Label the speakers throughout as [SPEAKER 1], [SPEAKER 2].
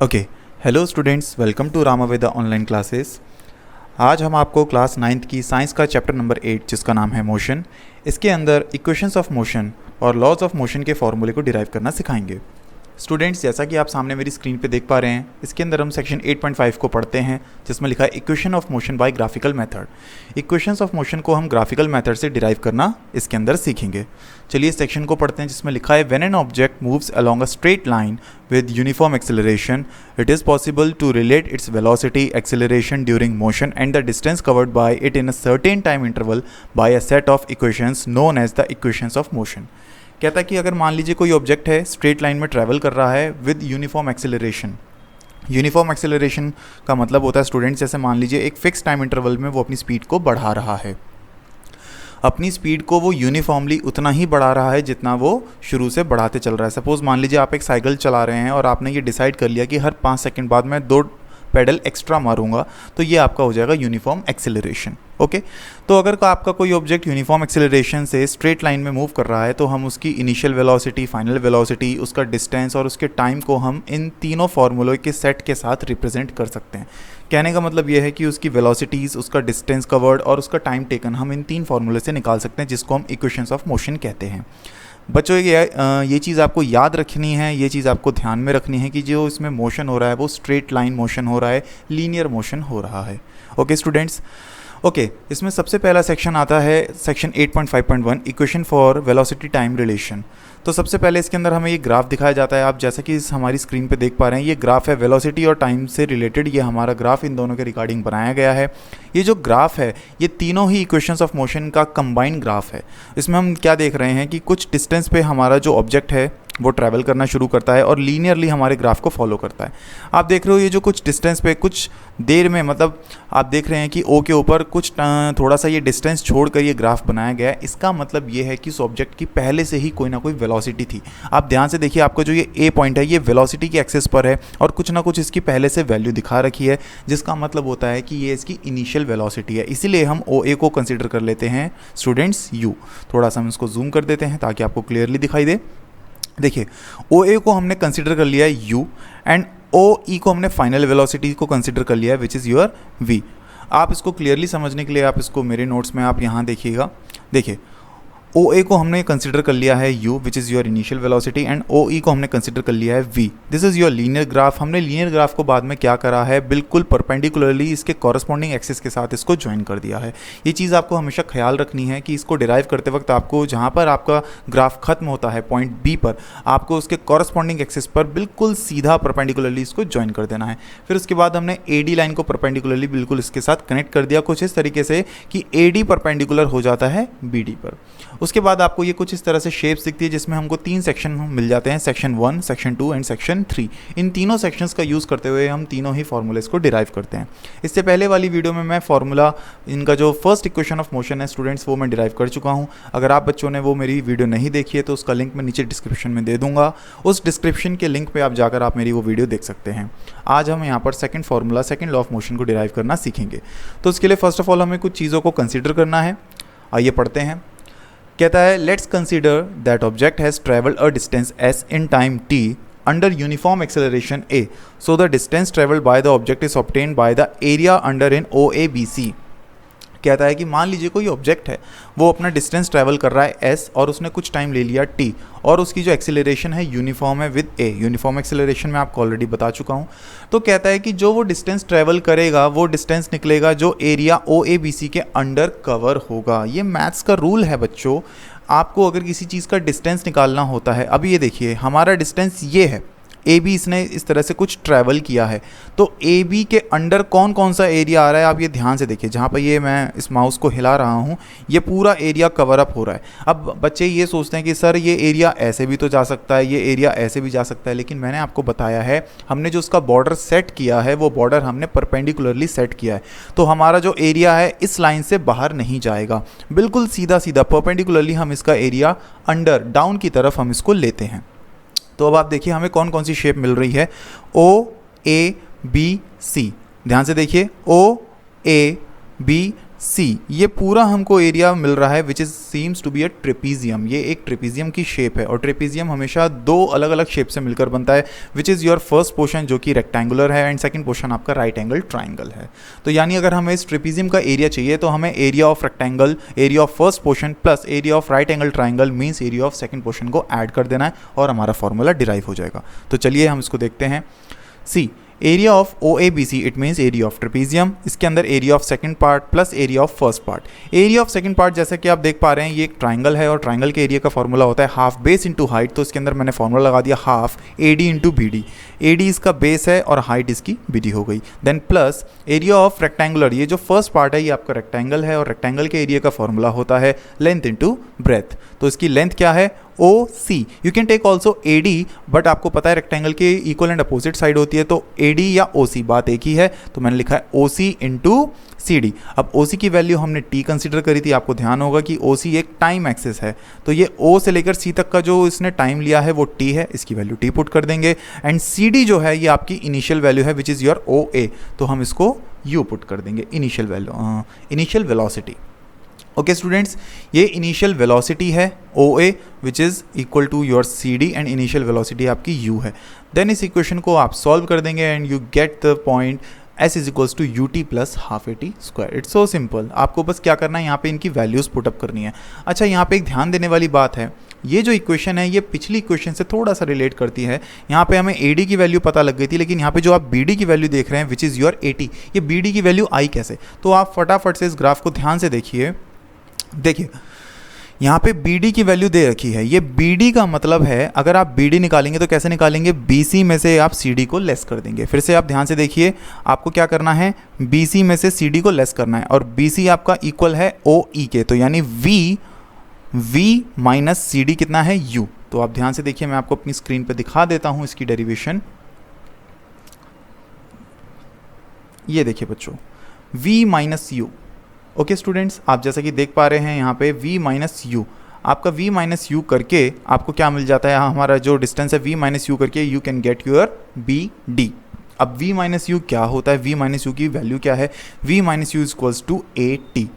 [SPEAKER 1] Okay, hello students, welcome to Ramaveda online classes. आज हम आपको क्लास 9th की साइंस का चैप्टर नंबर 8 जिसका नाम है मोशन, इसके अंदर इक्वेशंस ऑफ मोशन और लॉज ऑफ मोशन के फॉर्मूले को डिराइव करना सिखाएंगे। स्टूडेंट्स, जैसा कि आप सामने मेरी स्क्रीन पे देख पा रहे हैं, इसके अंदर हम सेक्शन 8.5 को पढ़ते हैं जिसमें लिखा है equation of motion by graphical method. Equations of motion को हम ग्राफिकल मेथड से डिराइव करना इसके अंदर सीखेंगे। चलिए इस सेक्शन को पढ़ते हैं जिसमें लिखा है when an object moves along a straight line with uniform acceleration, it is possible to relate its velocity, acceleration during motion and the distance covered by it in a certain time interval by a set of equations known as the equations of motion। कहता है कि अगर मान लीजिए कोई object है straight line में travel कर रहा है with uniform acceleration. Uniform acceleration का मतलब होता है स्टूडेंट्स, जैसे मान लीजिए एक फिक्स टाइम इंटरवल में वो अपनी स्पीड को बढ़ा रहा है, अपनी स्पीड को वो यूनिफॉर्मली उतना ही बढ़ा रहा है जितना वो शुरू से बढ़ाते चल रहा है। सपोज़ मान लीजिए आप एक साइकिल चला रहे हैं और आपने ये डिसाइड कर लिया कि हर 5 सेकंड बाद मैं 2 पेडल एक्स्ट्रा मारूंगा, तो ये आपका हो जाएगा यूनिफॉर्म एक्सेलरेशन। ओके, तो अगर आपका कोई ऑब्जेक्ट यूनिफॉर्म एक्सेलरेशन से स्ट्रेट लाइन में मूव कर रहा है तो हम उसकी इनिशियल वेलोसिटी, फाइनल वेलोसिटी, उसका डिस्टेंस और उसके टाइम को हम इन तीनों फार्मूलों के सेट के साथ रिप्रेजेंट कर सकते हैं। कहने का मतलब ये है कि उसकी वेलोसिटीज़, उसका डिस्टेंस कवर्ड और उसका टाइम टेकन हम इन 3 फार्मूले से निकाल सकते हैं, जिसको हम इक्वेशंस ऑफ मोशन कहते हैं। बच्चों ये चीज़ आपको याद रखनी है, ये चीज़ आपको ध्यान में रखनी है कि जो इसमें मोशन हो रहा है वो स्ट्रेट लाइन मोशन हो रहा है, लीनियर मोशन हो रहा है। ओके स्टूडेंट्स, ओके, इसमें सबसे पहला सेक्शन आता है section 8.5.1 equation for velocity time relation. तो सबसे पहले इसके अंदर हमें ये ग्राफ दिखाया जाता है। आप जैसा कि इस हमारी स्क्रीन पे देख पा रहे हैं, ये ग्राफ है वेलोसिटी और टाइम से रिलेटेड। ये हमारा ग्राफ इन दोनों के रिगार्डिंग बनाया गया है। ये जो ग्राफ है ये तीनों ही इक्वेशंस ऑफ मोशन का कंबाइंड ग्राफ है। इसमें हम क्या देख रहे हैं कि कुछ डिस्टेंस पे हमारा जो ऑब्जेक्ट है वो ट्रैवल करना शुरू करता है और लीनियरली हमारे ग्राफ को फॉलो करता है। आप देख रहे हो ये जो कुछ डिस्टेंस पे कुछ देर में, मतलब आप देख रहे हैं कि ओ के ऊपर कुछ थोड़ा सा ये डिस्टेंस छोड़कर ये ग्राफ बनाया गया है। इसका मतलब ये है कि उस ऑब्जेक्ट की पहले से ही कोई ना कोई वेलोसिटी थी। आप ध्यान से देखिए, आपका जो ये ए पॉइंट है ये वेलोसिटी की एक्सेस पर है और कुछ ना कुछ इसकी पहले से वैल्यू दिखा रखी है, जिसका मतलब होता है कि ये इसकी इनिशियल वेलोसिटी है। इसीलिए हम ओ ए को कंसिडर कर लेते हैं स्टूडेंट्स यू। थोड़ा सा हम इसको जूम कर देते हैं ताकि आपको क्लियरली दिखाई दे। देखिए, ओ ए को हमने कंसिडर कर लिया है यू एंड ओ ई को हमने फाइनल वेलोसिटी को कंसिडर कर लिया है विच इज़ योर वी। आप इसको क्लियरली समझने के लिए आप इसको मेरे नोट्स में आप यहाँ देखिएगा। देखिए, ओ ए को हमने कंसिडर कर लिया है u which is your initial velocity and O E को हमने कंसिडर कर लिया है v। This is your linear graph. हमने लीनियर ग्राफ को बाद में क्या करा है, बिल्कुल परपेंडिकुलरली इसके कॉरस्पॉन्डिंग एक्सिस के साथ इसको ज्वाइन कर दिया है। ये चीज़ आपको हमेशा ख्याल रखनी है कि इसको डिराइव करते वक्त आपको जहाँ पर आपका ग्राफ खत्म होता है पॉइंट बी पर, आपको उसके कॉरस्पॉन्डिंग एक्सिस पर बिल्कुल सीधा परपेंडिकुलरली इसको ज्वाइन कर देना है। फिर उसके बाद हमने ए डी लाइन को परपेंडिकुलरली बिल्कुल इसके साथ कनेक्ट कर दिया कुछ इस तरीके से कि ए डी परपेंडिकुलर हो जाता है बी डी पर। उसके बाद आपको ये कुछ इस तरह से शेप्स दिखती है जिसमें हमको 3 सेक्शन मिल जाते हैं, सेक्शन 1, सेक्शन 2 एंड सेक्शन 3। इन तीनों सेक्शंस का यूज़ करते हुए हम तीनों ही फार्मूलेस को डिराइव करते हैं। इससे पहले वाली वीडियो में मैं फार्मूला, इनका जो फर्स्ट इक्वेशन ऑफ मोशन है स्टूडेंट्स, वो मैं डिराइव कर चुका हूँ। अगर आप बच्चों ने वो मेरी वीडियो नहीं देखी है तो उसका लिंक मैं नीचे डिस्क्रिप्शन में दे दूँगा। उस डिस्क्रिप्शन के लिंक पर आप जाकर आप मेरी वो वीडियो देख सकते हैं। आज हम यहाँ पर second formula, second law of motion को डिराइव करना सीखेंगे। तो उसके लिए फर्स्ट ऑफ ऑल हमें कुछ चीज़ों को कंसिडर करना है। आइए पढ़ते हैं। कहता है let's consider that object has travelled a distance s in time t under uniform acceleration a, so the distance travelled by the object is obtained by the area under in OABC। कहता है कि मान लीजिए कोई object है, वो अपना distance travel कर रहा है s और उसने कुछ टाइम ले लिया t और उसकी जो एक्सेलरेशन है यूनिफॉर्म है विद a। यूनिफॉर्म एक्सेलरेशन मैं आपको ऑलरेडी बता चुका हूँ। तो कहता है कि जो वो डिस्टेंस ट्रैवल करेगा वो डिस्टेंस निकलेगा जो एरिया OABC के अंडर कवर होगा। ये मैथ्स का रूल है बच्चों। आपको अगर किसी चीज़ का डिस्टेंस निकालना होता है, अभी ये देखिए हमारा डिस्टेंस ये है ए बी, इसने इस तरह से कुछ ट्रैवल किया है, तो ए बी के अंडर कौन कौन सा एरिया आ रहा है आप ये ध्यान से देखिए। जहाँ पर ये मैं इस माउस को हिला रहा हूँ ये पूरा एरिया कवर अप हो रहा है। अब बच्चे ये सोचते हैं कि सर ये एरिया ऐसे भी तो जा सकता है, ये एरिया ऐसे भी जा सकता है, लेकिन मैंने आपको बताया है हमने जो उसका बॉर्डर सेट किया है वो बॉर्डर हमने परपेंडिकुलरली सेट किया है। तो हमारा जो एरिया है इस लाइन से बाहर नहीं जाएगा, बिल्कुल सीधा सीधा परपेंडिकुलरली हम इसका एरिया अंडर डाउन की तरफ हम इसको लेते हैं। तो अब आप देखिए हमें कौन कौन सी शेप मिल रही है, OABC। ध्यान से देखिए OABC सी, ये पूरा हमको एरिया मिल रहा है which is seems to be a trapezium. ये एक ट्रेपीजियम की शेप है और ट्रेपीजियम हमेशा दो अलग अलग शेप से मिलकर बनता है, विच इज़ योर फर्स्ट पोर्शन जो कि रेक्टेंगुलर है एंड सेकंड पोर्शन आपका राइट एंगल ट्राइंगल है। तो यानी अगर हमें इस ट्रेपीजियम का एरिया चाहिए तो हमें area of rectangle, area of first portion plus area of right angle triangle means area of second portion को ऐड कर देना है और हमारा फॉर्मूला डिराइव हो जाएगा। तो चलिए हम इसको देखते हैं। See, area of OABC it means area of trapezium, इसके अंदर area of second part plus area of first part. Area of second part जैसे कि आप देख पा रहे हैं ये एक ट्राइंगल है और ट्राइंगल के एरिया का फॉर्मूला होता है हाफ बेस इंटू हाइट। तो इसके अंदर मैंने फॉर्मूला लगा दिया half AD into BD। AD इसका बेस है और हाइट इसकी BD हो गई। Then plus area of rectangular, ये जो फर्स्ट पार्ट है ये आपका रेक्टेंगल है और रेक्टेंगल के एरिया का फॉर्मूला होता है लेंथ इंटू ब्रेथ। तो इसकी लेंथ क्या है OC। You can take also AD, but आपको पता है रेक्टेंगल के इक्वल एंड अपोजिट साइड होती है तो AD या OC बात एक ही है, तो मैंने लिखा है OC इंटू CD। अब OC की वैल्यू हमने T कंसिडर करी थी, आपको ध्यान होगा कि OC एक टाइम एक्सिस है, तो ये O से लेकर C तक का जो इसने टाइम लिया है वो T है, इसकी वैल्यू T पुट कर देंगे। एंड CD जो है ये आपकी इनिशियल वैल्यू है विच इज़ योर OA, तो हम इसको U पुट कर देंगे, initial value, initial velocity. Okay students, ये इनिशियल वेलोसिटी है OA which is equal to your CD and initial velocity आपकी U है। देन इस इक्वेशन को आप सॉल्व कर देंगे and you get the point S is equals to UT plus half AT square. It's so simple, आपको बस क्या करना है यहाँ पे इनकी वैल्यूज़ पुटअप करनी है। अच्छा, यहाँ पे एक ध्यान देने वाली बात है, ये जो इक्वेशन है ये पिछली इक्वेशन से थोड़ा सा रिलेट करती है। यहाँ पे हमें AD की वैल्यू पता लग गई थी, लेकिन यहाँ पे जो आप BD की वैल्यू देख रहे हैं विच इज़ योर AT, ये BD की वैल्यू आई कैसे? तो आप फटाफट से इस ग्राफ को ध्यान से देखिए। देखिए यहाँ पे BD की वैल्यू दे रखी है, ये BD का मतलब है अगर आप BD निकालेंगे तो कैसे निकालेंगे, BC में से आप CD को लेस कर देंगे। फिर से आप ध्यान से देखिए, आपको क्या करना है, BC में से CD को लेस करना है और BC आपका इक्वल है OE के, तो यानी V माइनस CD कितना है U। तो आप ध्यान से देखिए, मैं आपको अपनी स्क्रीन पे दिखा देता हूँ इसकी डेरिवेशन। ये देखिए बच्चों, V minus U। Okay students, आप जैसा कि देख पा रहे हैं यहाँ पे V माइनस U, आपका V माइनस U करके आपको क्या मिल जाता है, हमारा जो डिस्टेंस है V माइनस U करके you can get your BD। अब V माइनस U क्या होता है, V माइनस U की वैल्यू क्या है, V minus U equals to AT।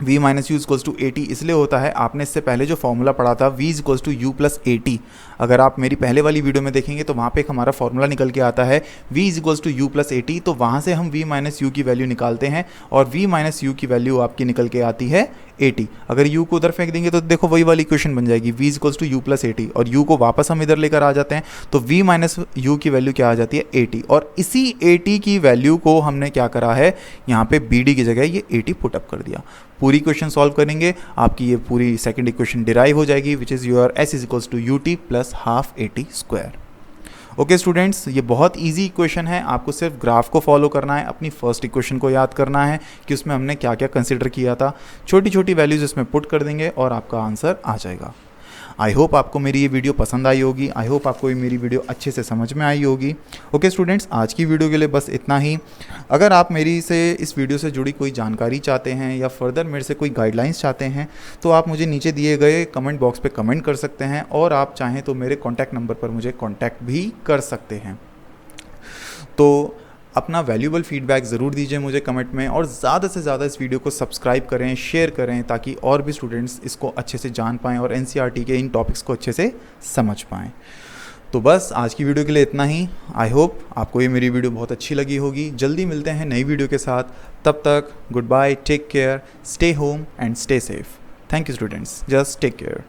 [SPEAKER 1] V minus U equals to AT इसलिए होता है, आपने इससे पहले जो फॉर्मूला पढ़ा था V equals to U plus AT, अगर आप मेरी पहले वाली वीडियो में देखेंगे तो वहाँ पे एक हमारा फॉर्मूला निकल के आता है V equals to U plus AT, तो वहाँ से हम V माइनस U की वैल्यू निकालते हैं और V माइनस U की वैल्यू आपकी निकल के आती है AT। अगर U को उधर फेंक देंगे तो देखो वही वाली इक्वेशन बन जाएगी, V equals to U plus AT, और U को वापस हम इधर लेकर आ जाते हैं तो V माइनस U की वैल्यू क्या आ जाती है AT, और इसी AT की वैल्यू को हमने क्या करा है, यहाँ पे BD की जगह ये AT पुटअप कर दिया। पूरी इक्वेशन सॉल्व करेंगे, आपकी ये पूरी सेकंड इक्वेशन डिराइव हो जाएगी which is your S is equals to UT plus half AT square. Okay students, ये बहुत इजी इक्वेशन है, आपको सिर्फ ग्राफ को फॉलो करना है, अपनी फर्स्ट इक्वेशन को याद करना है कि उसमें हमने क्या क्या कंसिडर किया था, छोटी छोटी वैल्यूज़ इसमें पुट कर देंगे और आपका आंसर आ जाएगा। आई होप आपको मेरी ये वीडियो पसंद आई होगी, आई होप आपको ये मेरी वीडियो अच्छे से समझ में आई होगी। ओके स्टूडेंट्स, आज की वीडियो के लिए बस इतना ही। अगर आप मेरी से इस वीडियो से जुड़ी कोई जानकारी चाहते हैं या फर्दर मेरे से कोई गाइडलाइंस चाहते हैं तो आप मुझे नीचे दिए गए कमेंट बॉक्स पे कमेंट कर सकते हैं, और आप चाहें तो मेरे कॉन्टैक्ट नंबर पर मुझे कॉन्टैक्ट भी कर सकते हैं। तो अपना वैल्यूबल फीडबैक ज़रूर दीजिए मुझे कमेंट में, और ज़्यादा से ज़्यादा इस वीडियो को सब्सक्राइब करें, शेयर करें, ताकि और भी स्टूडेंट्स इसको अच्छे से जान पाएँ और NCERT के इन टॉपिक्स को अच्छे से समझ पाएँ। तो बस आज की वीडियो के लिए इतना ही। आई होप आपको ये मेरी वीडियो बहुत अच्छी लगी होगी। जल्दी मिलते हैं नई वीडियो के साथ, तब तक good bye, take care, stay home and stay safe. Thank you students, just take care.